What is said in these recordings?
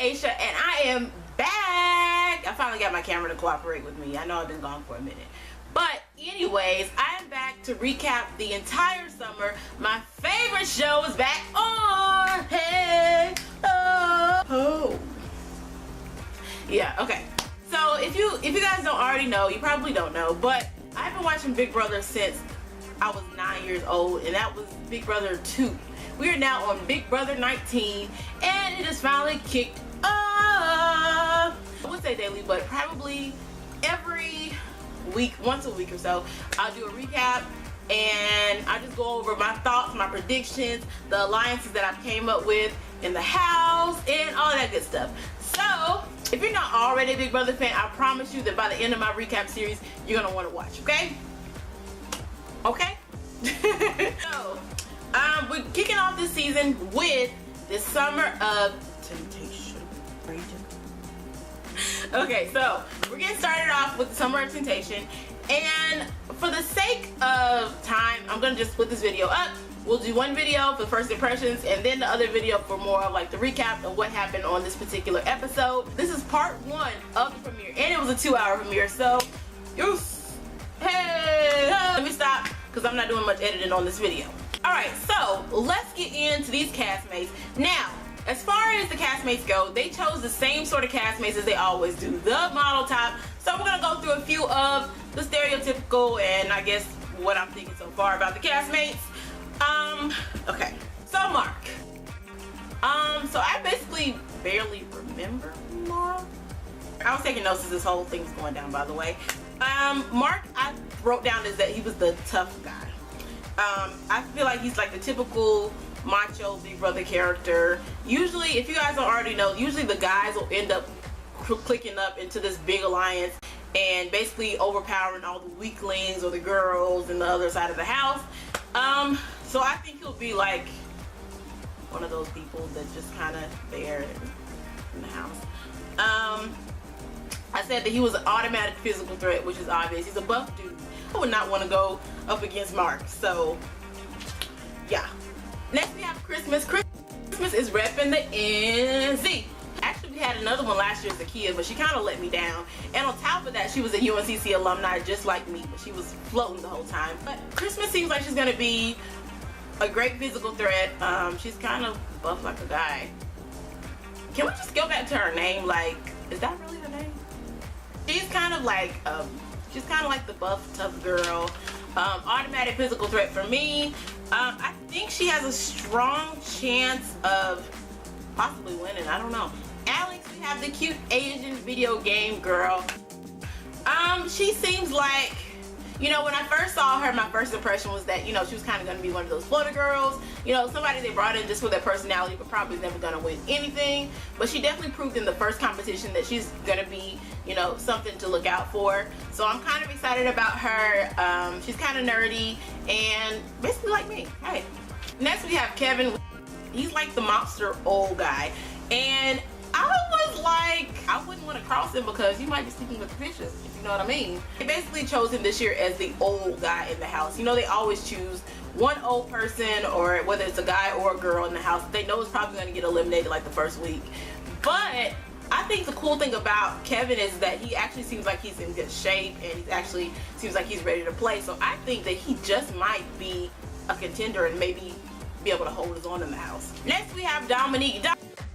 Aisha, and I am back. I finally got my camera to cooperate with me. I know I've been gone for a minute. But anyways, I am back to recap the entire summer. My favorite show is back on. Hey, oh. Yeah, okay. So if you guys don't already know, you probably don't know, but I've been watching Big Brother since I was 9 years old, and that was Big Brother 2. We are now on Big Brother 19, and it has finally kicked off. I would say daily, but probably every week, once a week or so, I'll do a recap, and I just go over my thoughts, my predictions, the alliances that I came up with in the house, and all that good stuff. So, if you're not already a Big Brother fan, I promise you that by the end of my recap series, you're gonna want to watch, okay? Okay? So, we're kicking off this season with the Summer of Temptation. Okay, so we're getting started off with the Summer of Temptation, and for the sake of time, I'm gonna just split this video up. We'll do one video for first impressions, and then the other video for more of like the recap of what happened on this particular episode. This is part 1 of the premiere, and it was a 2-hour premiere, so hey, let me stop because I'm not doing much editing on this video. Alright, so let's get into these castmates. Now, as far as the castmates go, they chose the same sort of castmates as they always do, the model top. So we're gonna go through a few of the stereotypical and I guess what I'm thinking so far about the castmates. Okay, so Mark. So I basically barely remember Mark. I was taking notes as this whole thing was going down, by the way. Mark, I wrote down is that he was the tough guy. I feel like he's like the typical macho Big Brother character. Usually, if you guys don't already know, usually the guys will end up clicking up into this big alliance and basically overpowering all the weaklings or the girls in the other side of the house. So I think he'll be like one of those people that's just kind of there in the house. I said that he was an automatic physical threat, which is obvious. He's a buff dude. I would not want to go up against Mark, so yeah. Next we have Christmas. Christmas is repping the NZ. Actually, we had another one last year as a kid, but she kind of let me down. And on top of that, she was a UNCC alumni just like me, but she was floating the whole time. But Christmas seems like she's going to be a great physical threat. She's kind of buff like a guy. Can we just go back to her name? Like, is that really her name? She's kind of like the buff, tough girl. Automatic physical threat for me. I think she has a strong chance of possibly winning. I don't know. Alex, we have the cute Asian video game girl. She seems like, you know, when I first saw her, my first impression was that, you know, she was kind of going to be one of those floater girls. You know, somebody they brought in just with their personality, but probably never going to win anything. But she definitely proved in the first competition that she's going to be, you know, something to look out for. So I'm kind of excited about her. She's kind of nerdy and basically like me. Hey. Next we have Kevin. He's like the monster old guy. And I was like, I wouldn't want to cross him because you might be sleeping with the fishes, if you know what I mean. They basically chose him this year as the old guy in the house. You know, they always choose one old person, or whether it's a guy or a girl in the house, they know it's probably going to get eliminated like the first week. But I think the cool thing about Kevin is that he actually seems like he's in good shape, and he actually seems like he's ready to play. So I think that he just might be a contender and maybe be able to hold his own in the house. Next we have Dominique.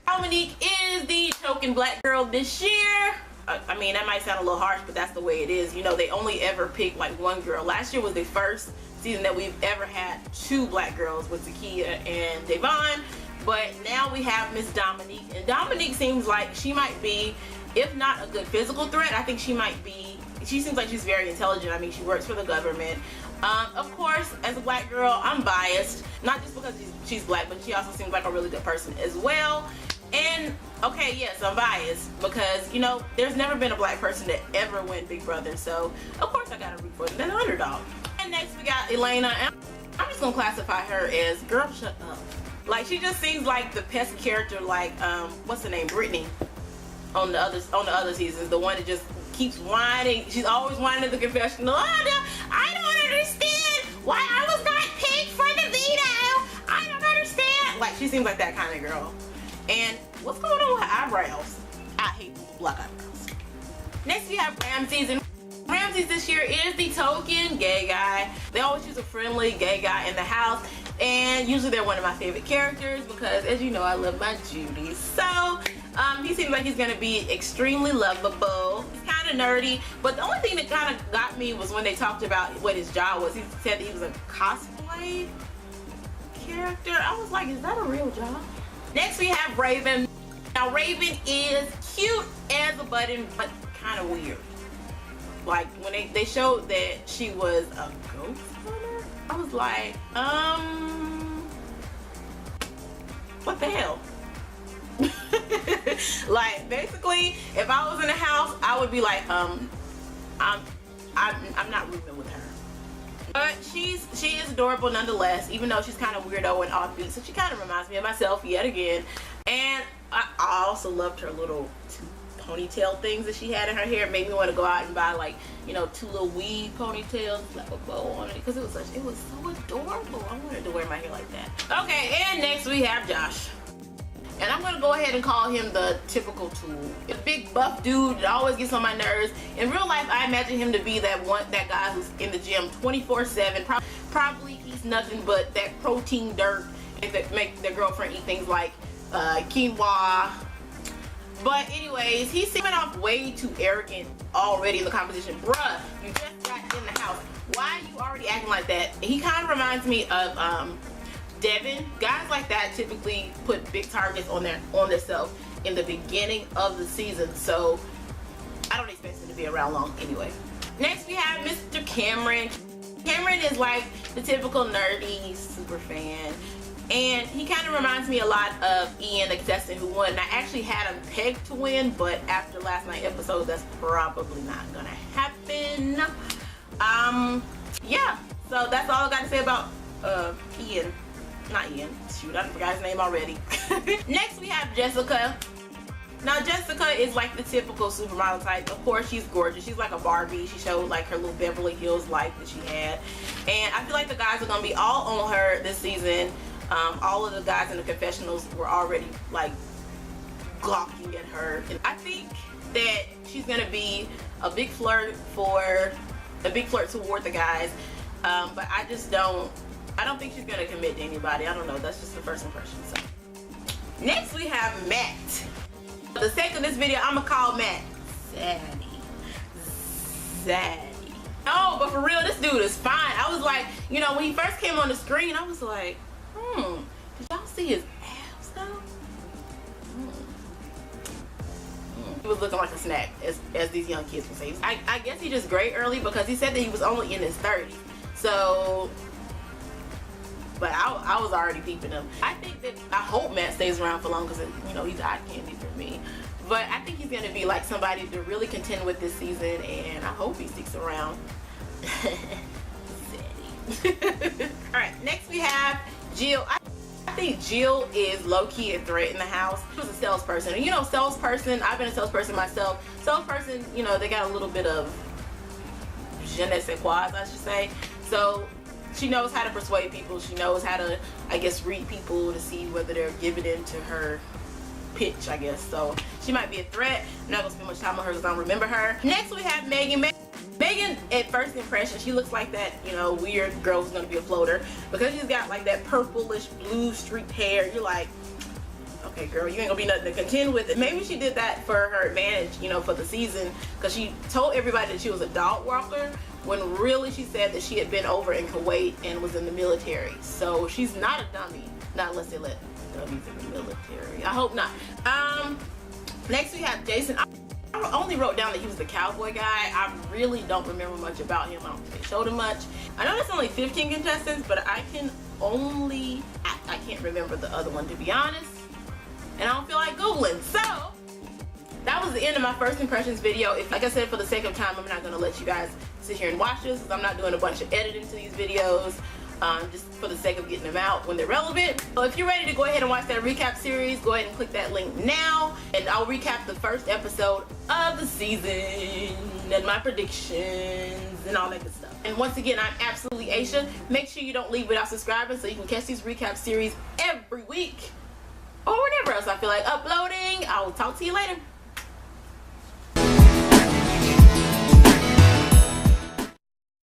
Dominique is the token black girl this year. I mean, that might sound a little harsh, but that's the way it is. You know, they only ever pick like one girl. Last year was the first season that we've ever had 2 black girls with Zakiya and Devon. But now we have Miss Dominique. And Dominique seems like she might be, if not a good physical threat, I think she might be, she seems like she's very intelligent. I mean, she works for the government. Of course, as a black girl, I'm biased. Not just because she's black, but she also seems like a really good person as well. And okay, yes, I'm biased because, you know, there's never been a black person that ever went Big Brother, so of course I gotta root for them. They're the underdog. And next we got Elena, and I'm just gonna classify her as girl shut up. Like, she just seems like the pesky character, like what's her name, Brittany, on the other seasons, the one that just keeps whining. She's always whining at the confessional. Oh, I don't understand why I was not picked for the veto. I don't understand. Like, she seems like that kind of girl. And what's going on with her eyebrows? I hate black eyebrows. Next we have Ramses, and Ramses this year is the token gay guy. They always use a friendly gay guy in the house, and usually they're one of my favorite characters because, as you know, I love my Judy. So he seems like he's gonna be extremely lovable. He's kind of nerdy, but the only thing that kind of got me was when they talked about what his job was. He said that he was a cosplay character. I was like, is that a real job? Next we have Raven. Now Raven is cute as a button, but kind of weird. Like when they showed that she was a ghost hunter, I was like, what the hell? Like basically, if I was in the house, I would be like, I'm not rooming with her. But she is adorable nonetheless, even though she's kind of weirdo and offbeat. So she kind of reminds me of myself yet again. And I also loved her little ponytail things that she had in her hair. It made me want to go out and buy, like, you know, 2 little weave ponytails, like a bow on it, because it was so adorable. I wanted to wear my hair like that. Okay, and next we have Josh. And I'm gonna go ahead and call him the typical tool. A big buff dude that always gets on my nerves. In real life, I imagine him to be that guy who's in the gym 24/7. Probably eats nothing but that protein dirt that make their girlfriend eat things like quinoa. But anyways, he's coming off way too arrogant already in the competition. Bruh, you just got in the house. Why are you already acting like that? He kind of reminds me of Devin. Guys like that typically put big targets on themselves in the beginning of the season, so I don't expect him to be around long anyway. Next we have Mr. Cameron. Cameron is like the typical nerdy super fan, and he kind of reminds me a lot of Ian, the contestant who won. And I actually had him pegged to win, but after last night's episode, that's probably not gonna happen. Yeah, so that's all I got to say about Ian. Not Ian, shoot, I forgot his name already. Next we have Jessica. Now Jessica is like the typical supermodel type. Of course she's gorgeous. She's like a Barbie. She showed like her little Beverly Hills life that she had. And I feel like the guys are gonna be all on her this season. All of the guys in the confessionals were already like gawking at her. And I think that she's gonna be a big flirt toward the guys. But I don't think she's gonna commit to anybody. I don't know. That's just the first impression. So next we have Matt. For the sake of this video, I'm gonna call Matt Zaddy. Oh, but for real, this dude is fine. I was like, you know, when he first came on the screen, I was like, did y'all see his abs though? He was looking like a snack, as these young kids would say. I guess he just grayed early because he said that he was only in his 30s. So, but I was already peeping him. I hope Matt stays around for long because, you know, he's eye candy for me. But I think he's gonna be like somebody to really contend with this season, and I hope he sticks around. Alright, next we have Jill. I think Jill is low-key a threat in the house. She was a salesperson, and you know, salesperson, I've been a salesperson myself. Salesperson, you know, they got a little bit of je ne sais quoi, I should say. So she knows how to persuade people. She knows how to, I guess, read people to see whether they're giving in to her pitch, I guess. So she might be a threat. I'm not gonna spend much time on her because I don't remember her. Next we have Megan. Megan, at first impression, she looks like that, you know, weird girl who's gonna be a floater because she's got like that purplish blue streaked hair. You're like, okay, girl, you ain't gonna be nothing to contend with it. Maybe she did that for her advantage, you know, for the season, because she told everybody that she was a dog walker when really she said that she had been over in Kuwait and was in the military. So she's not a dummy, not unless they let dummies in the military. I hope not. Next we have Jason. I only wrote down that he was the cowboy guy. I really don't remember much about him. I don't think they showed him much. I know there's only 15 contestants, but I can't remember the other one, to be honest. And I don't feel like Googling. So that was the end of my first impressions video. Like I said, for the sake of time, I'm not going to let you guys sit here and watch this because I'm not doing a bunch of editing to these videos. Just for the sake of getting them out when they're relevant. So if you're ready to go ahead and watch that recap series, go ahead and click that link now, and I'll recap the first episode of the season and my predictions and all that good stuff. And once again, I'm absolutely Aisha. Make sure you don't leave without subscribing so you can catch these recap series every week or whenever else I feel like uploading. I will talk to you later.